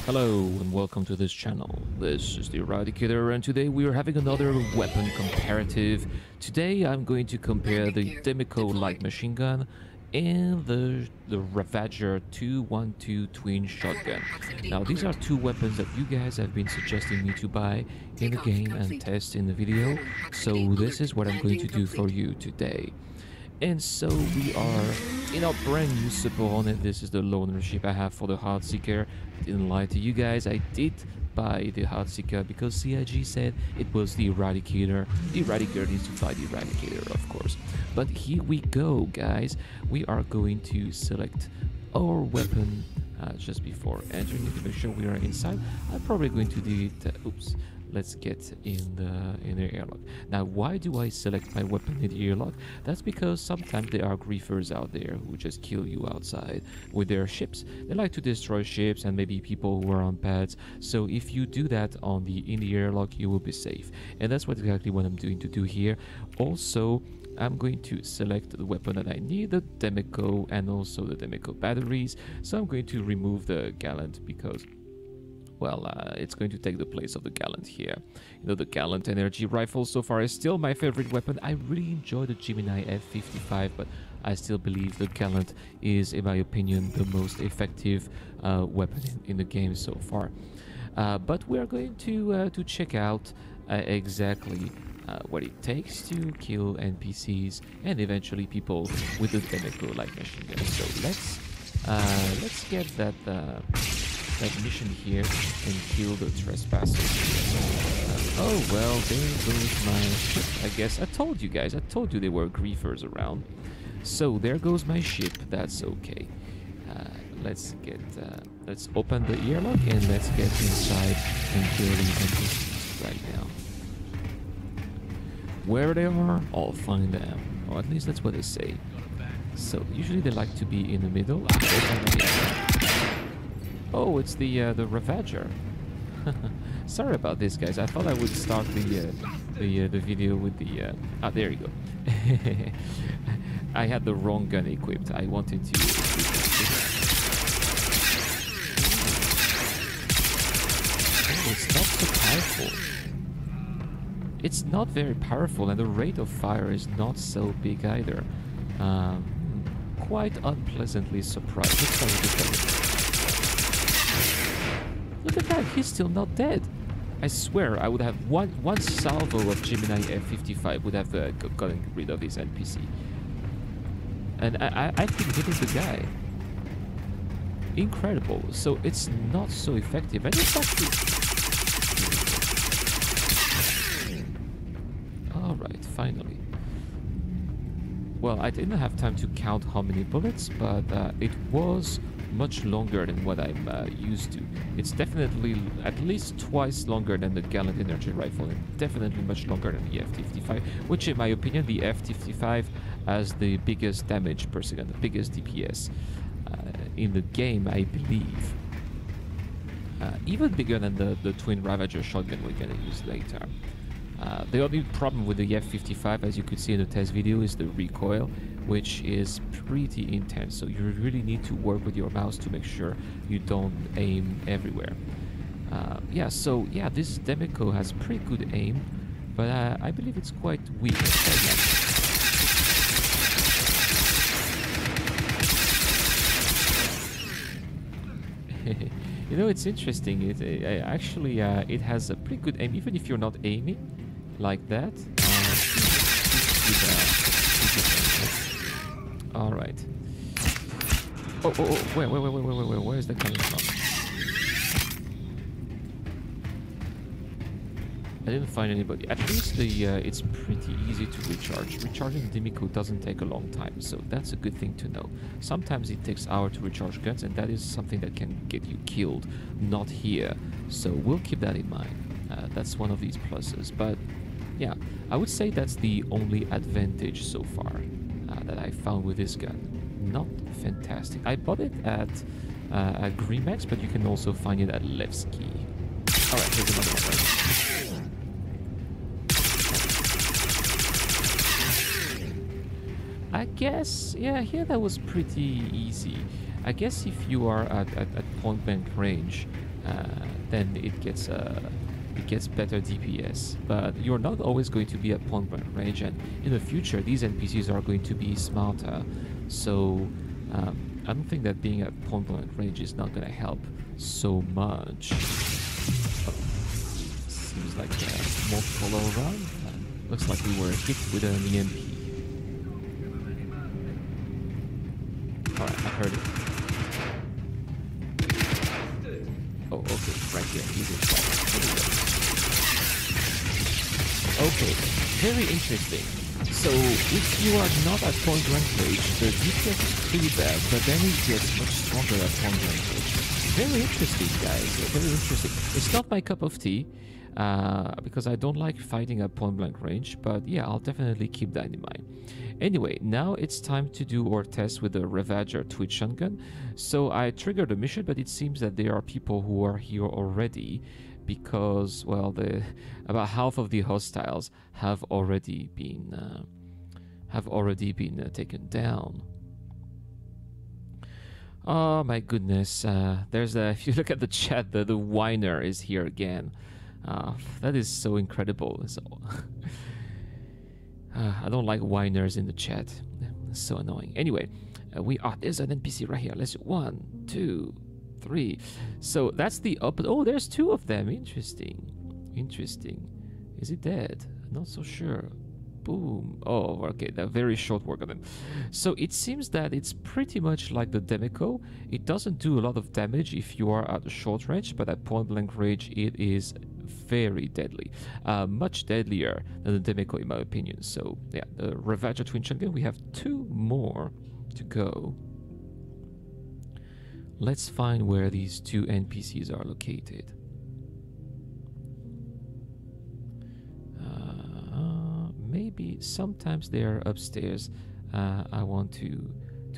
Hello and welcome to this channel. This is the Eradicator and today we are having another weapon comparative. Today I'm going to compare the Demeco Light Machine Gun and the Ravager 212 Twin Shotgun. Now these are two weapons that you guys have been suggesting me to buy in the game and test in the video. So this is what I'm going to do for you today. And so we are in our brand new spawn, and this is the loaner ship I have for the Heartseeker. Didn't lie to you guys, I did buy the Heartseeker because CIG said it was the Eradicator. The Eradicator needs to buy the Eradicator, of course. But here we go, guys. We are going to select our weapon just before entering to make sure we are inside. I'm probably going to do it. Oops. Let's get in the airlock. Now, why do I select my weapon in the airlock? That's because sometimes there are griefers out there who just kill you outside with their ships. They like to destroy ships and maybe people who are on pads. So if you do that in the airlock, you will be safe. And that's exactly what I'm going to do here. Also, I'm going to select the weapon that I need, the Demeco and also the Demeco batteries. So I'm going to remove the Gallant because, well, it's going to take the place of the Gallant here. You know, the Gallant energy rifle so far is still my favorite weapon. I really enjoy the Gemini F55, but I still believe the Gallant is, in my opinion, the most effective weapon in the game so far. But we are going to check out exactly what it takes to kill NPCs and eventually people with the Demeco Light Machine Gun. So let's get that mission here and kill the trespassers. Oh well, there goes my ship. I guess I told you guys. I told you there were griefers around. So there goes my ship. That's okay. Let's open the airlock and let's get inside and kill these NPCs right now. Where they are, I'll find them, or at least that's what they say. So usually they like to be in the middle. Oh, it's the Ravager. Sorry about this, guys. I thought I would start the video with the ah, there you go. I had the wrong gun equipped. I wanted to. Oh, it's not so powerful. It's not very powerful, and the rate of fire is not so big either. Quite unpleasantly surprised. Let's try to get that. Look at that, he's still not dead. I swear I would have one salvo of Gemini F55 would have gotten rid of this NPC. And I've been hitting the guy. Incredible. So it's not so effective, and it's actually... Alright, finally. Well, I didn't have time to count how many bullets, but it was much longer than what I'm used to. It's definitely at least twice longer than the Gallant energy rifle, and definitely much longer than the F55, which in my opinion the F55 has the biggest damage per second, the biggest DPS in the game, I believe. Even bigger than the twin Ravager shotgun we're gonna use later. The only problem with the F55, as you could see in the test video, is the recoil, which is pretty intense. So you really need to work with your mouse to make sure you don't aim everywhere. Yeah, so yeah, this Demeco has pretty good aim, but I believe it's quite weak. You know, it's interesting. It actually it has a pretty good aim, even if you're not aiming like that. All right. Oh, wait, where is that coming from? I didn't find anybody. At least it's pretty easy to recharge. Recharging Demeco doesn't take a long time, so that's a good thing to know. Sometimes it takes hours to recharge guns, and that is something that can get you killed. Not here, so we'll keep that in mind. That's one of these pluses, but yeah, I would say that's the only advantage so far that I found with this gun. Not fantastic. I bought it at Grimex, but you can also find it at Levski. Alright, here's another one. I guess, yeah, here that was pretty easy. I guess if you are at point blank range, then it gets better DPS. But you're not always going to be at point blank range, and in the future these NPCs are going to be smarter. So I don't think that being at point blank range is not going to help so much. Seems like multiple all around. Looks like we were hit with an EMP. Alright, I heard it. Oh, okay, right there. He's inside. Okay, very interesting. So, if you are not at point blank range, the DPS is pretty bad, but then it gets much stronger at point blank range. Very interesting, guys. Very interesting. It's not my cup of tea, because I don't like fighting at point blank range, but yeah, I'll definitely keep that in mind. Anyway, now it's time to do our test with the Ravager Twin Shotgun. So I triggered a mission, but it seems that there are people who are here already, because, well, about half of the hostiles have already been taken down. Oh my goodness! If you look at the chat, the whiner is here again. That is so incredible. So, I don't like whiners in the chat. It's so annoying. Anyway, there's an NPC right here. Let's do 1, 2, 3. So that's the up. Oh, there's 2 of them. Interesting. Interesting. Is it dead? Not so sure. Boom. Oh, okay. That very short work on them. So it seems that it's pretty much like the Demeco. It doesn't do a lot of damage if you are at a short range, but at point blank range, it is very deadly. Much deadlier than the Demeco, in my opinion. So yeah, the Ravager Twin Shotgun. We have 2 more to go. Let's find where these 2 NPCs are located. Maybe sometimes they are upstairs. I want to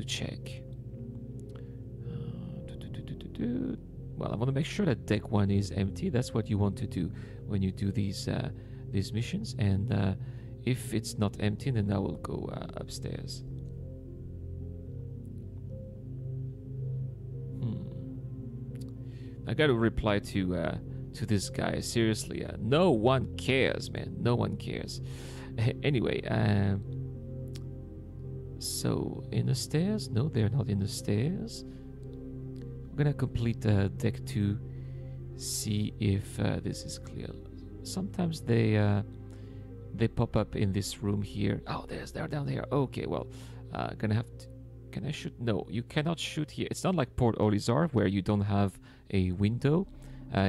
check. Well, I want to make sure that deck 1 is empty. That's what you want to do when you do these missions. And if it's not empty, then I will go upstairs. I got to reply to this guy. Seriously, no one cares, man. No one cares. Anyway, so in the stairs? No, they're not in the stairs. We're gonna complete deck 2, see if this is clear. Sometimes they pop up in this room here. Oh, they're down there. Okay, well, gonna have to. Can I shoot? No, you cannot shoot here. It's not like Port Olisar where you don't have a window.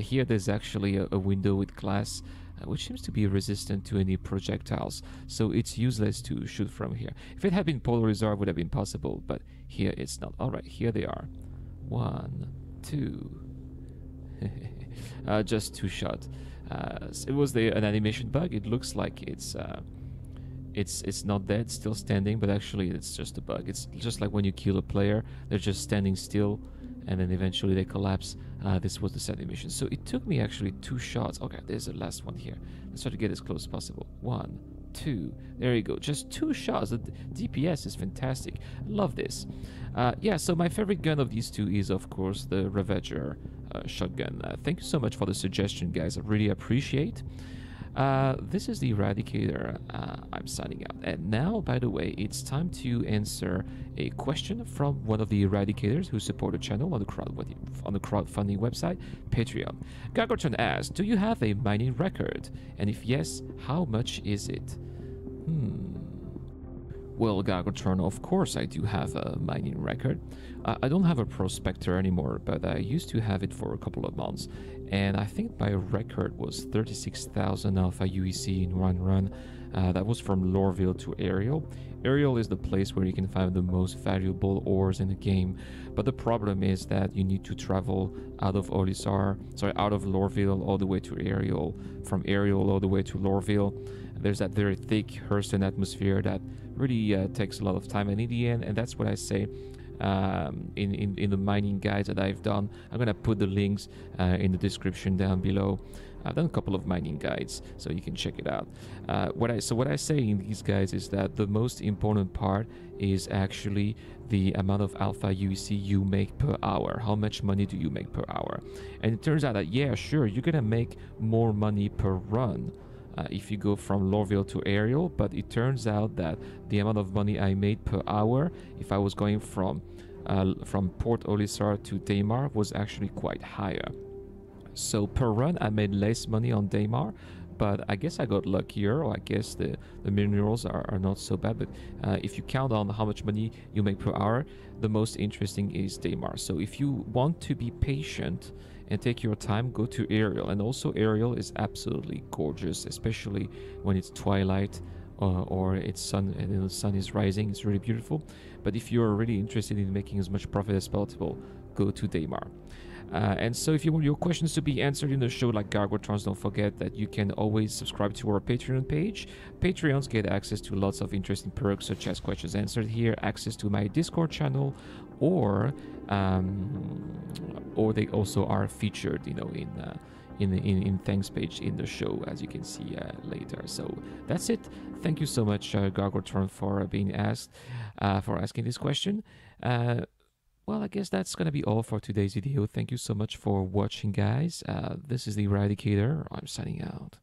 Here there's actually a window with glass, which seems to be resistant to any projectiles, so it's useless to shoot from here. If it had been Port Olisar, it would have been possible, but here it's not. Alright, here they are. 1, 2. Just 2 shots. It was an animation bug. It looks like it's not dead, still standing, but actually it's just a bug. It's just like when you kill a player, they're just standing still, and then eventually they collapse. This was the animation. So it took me actually 2 shots. Okay, there's the last one here. Let's try to get as close as possible. 1, 2. There you go. Just 2 shots. The DPS is fantastic. I love this. Yeah, so my favorite gun of these 2 is, of course, the Ravager shotgun. Thank you so much for the suggestion, guys. I really appreciate. This is the Eradicator. I'm signing out. And now, by the way, it's time to answer a question from one of the Eradicators who support the channel on the crowdfunding website, Patreon. Gargotron asks, do you have a mining record? And if yes, how much is it? Well, Gargotron, of course I do have a mining record. I don't have a prospector anymore, but I used to have it for a couple of months. And I think my record was 36,000 alpha UEC in one run. That was from Lorville to Ariel. Ariel is the place where you can find the most valuable ores in the game. But the problem is that you need to travel out of Lorville all the way to Ariel. From Ariel all the way to Lorville. There's that very thick Hurston atmosphere that really takes a lot of time. And in the end, and that's what I say, in the mining guides that I've done, I'm gonna put the links in the description down below. I've done a couple of mining guides, so you can check it out. What I say in these guides is that the most important part is actually the amount of alpha UEC you make per hour. How much money do you make per hour? And it turns out that, yeah, sure, you're gonna make more money per run if you go from Lorville to Ariel, but it turns out that the amount of money I made per hour if I was going from Port Olisar to Daymar was actually quite higher. So per run I made less money on Daymar, but I guess I got luckier, or I guess the minerals are not so bad. But if you count on how much money you make per hour, the most interesting is Daymar. So if you want to be patient and take your time, go to Ariel. And also Ariel is absolutely gorgeous, especially when it's twilight or it's sun and the sun is rising. It's really beautiful. But if you're really interested in making as much profit as possible, go to Daymar. And so if you want your questions to be answered in the show like Gargotrons, don't forget that you can always subscribe to our Patreon page. Patreons get access to lots of interesting perks such as questions answered here, access to my Discord channel, or they also are featured, you know, in thanks page in the show, as you can see later. So that's it. Thank you so much, Gargotron, for being asked, for asking this question. Well, I guess that's gonna be all for today's video. Thank you so much for watching, guys. This is the Eradicator. I'm signing out.